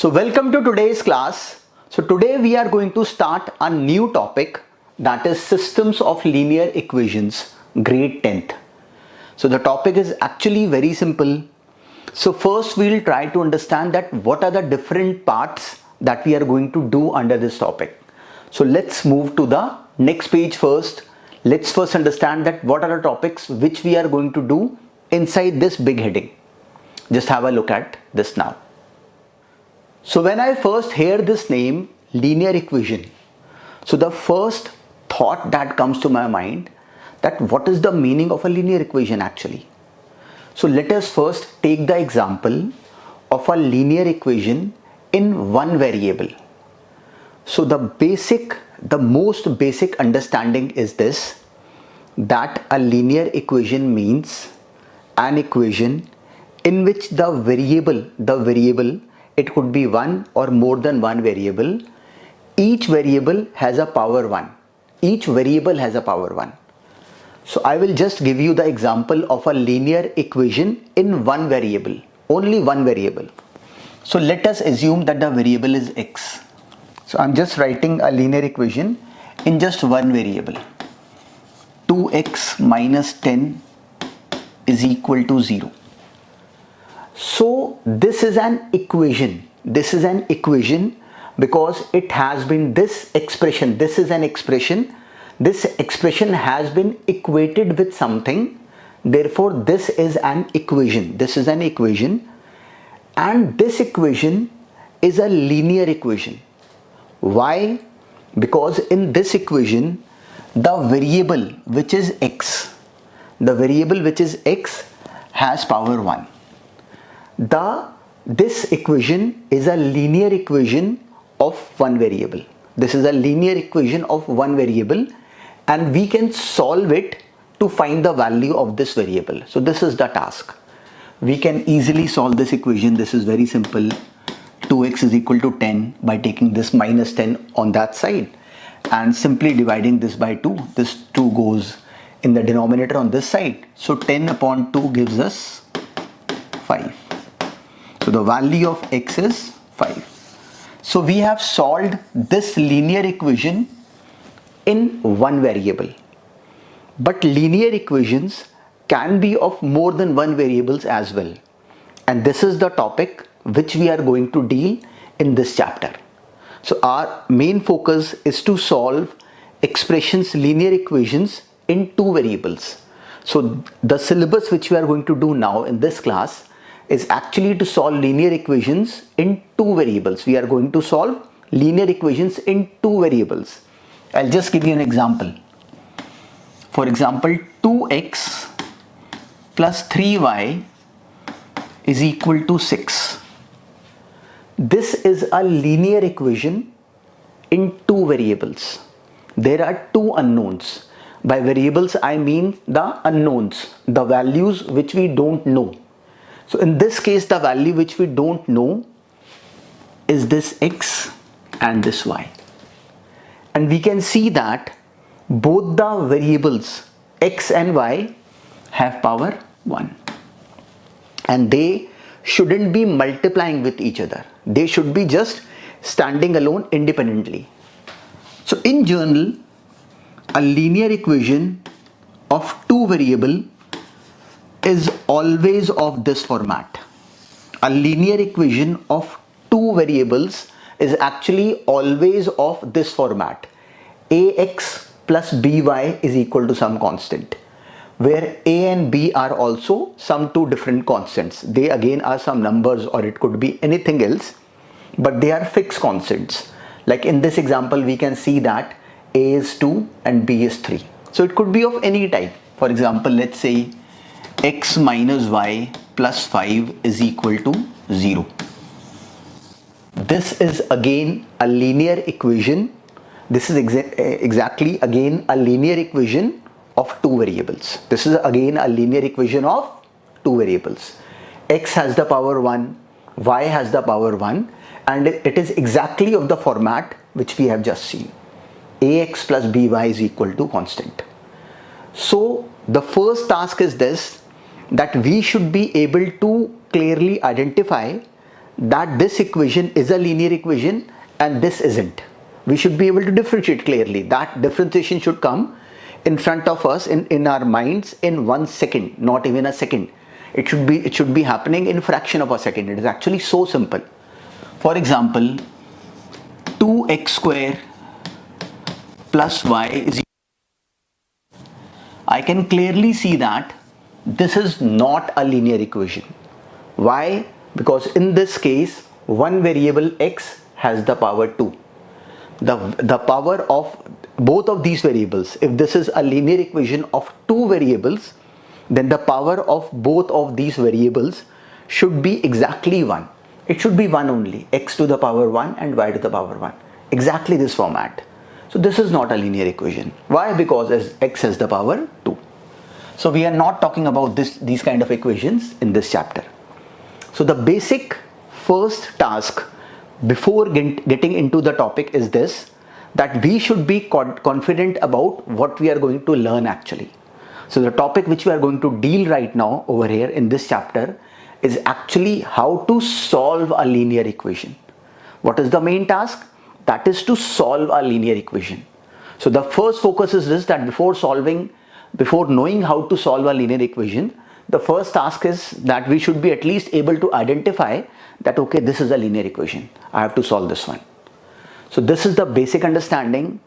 So welcome to today's class. So today we are going to start a new topic, that is systems of linear equations, grade 10th. So the topic is actually very simple. So first we'll try to understand that what are the different parts that we are going to do under this topic. So let's move to the next page first. Let's first understand that what are the topics which we are going to do inside this big heading. Just have a look at this now. So when I first hear this name, linear equation, so the first thought that comes to my mind, that what is the meaning of a linear equation actually. So let us first take the example of a linear equation in one variable. So the most basic understanding is this, that a linear equation means an equation in which the variable, it could be one or more than one variable. Each variable has a power 1. Each variable has a power 1. So I will just give you the example of a linear equation in one variable, only one variable. So let us assume that the variable is x. So I'm just writing a linear equation in just one variable. 2x minus 10 is equal to 0. So this is an equation. This is an equation because it has been this expression. This is an expression. This expression has been equated with something. Therefore, this is an equation. This is an equation. And this equation is a linear equation. Why? Because in this equation, the variable which is x, has power 1. This equation is a linear equation of one variable. This is a linear equation of one variable, and we can solve it to find the value of this variable. So this is the task. We can easily solve this equation. This is very simple. 2x is equal to 10 by taking this minus 10 on that side and simply dividing this by 2. This 2 goes in the denominator on this side. So 10 upon 2 gives us 5. So the value of x is 5. So we have solved this linear equation in one variable. But linear equations can be of more than one variables as well. And this is the topic which we are going to deal in this chapter. So our main focus is to solve expressions, linear equations in two variables. So the syllabus which we are going to do now in this class is actually to solve linear equations in two variables. We are going to solve linear equations in two variables. I'll just give you an example. For example, 2x plus 3y is equal to 6. This is a linear equation in two variables. There are two unknowns. By variables, I mean the unknowns, the values which we don't know. So in this case, the value which we don't know is this x and this y. And we can see that both the variables x and y have power 1. And they shouldn't be multiplying with each other. They should be just standing alone independently. So in general, a linear equation of two variables is always of this format. A linear equation of two variables is actually always of this format. Ax plus by is equal to some constant, where a and b are also some two different constants. They again are some numbers, or it could be anything else, but they are fixed constants. Like in this example, we can see that a is 2 and b is 3. So it could be of any type. For example, let's say x minus y plus 5 is equal to 0. This is again a linear equation. This is exactly again a linear equation of two variables. This is again a linear equation of two variables. X has the power 1, y has the power 1, and it is exactly of the format which we have just seen. Ax plus by is equal to constant. So the first task is this, that we should be able to clearly identify that this equation is a linear equation and this isn't. We should be able to differentiate clearly. That differentiation should come in front of us in our minds in 1 second, not even a second. It should be happening in fraction of a second. It is actually so simple. For example, 2x square plus y is, I can clearly see that this is not a linear equation. Why? Because in this case, one variable x has the power 2. The power of both of these variables, if this is a linear equation of two variables, then the power of both of these variables should be exactly 1. It should be 1 only, x to the power 1 and y to the power 1. Exactly this format. So this is not a linear equation. Why? Because as x has the power 2. So we are not talking about these kind of equations in this chapter. So the basic first task before getting into the topic is this, that we should be confident about what we are going to learn actually. So the topic which we are going to deal right now over here in this chapter is actually how to solve a linear equation. What is the main task? That is to solve a linear equation. So the first focus is this, that before knowing how to solve a linear equation, the first task is that we should be at least able to identify that, okay, this is a linear equation. I have to solve this one. So this is the basic understanding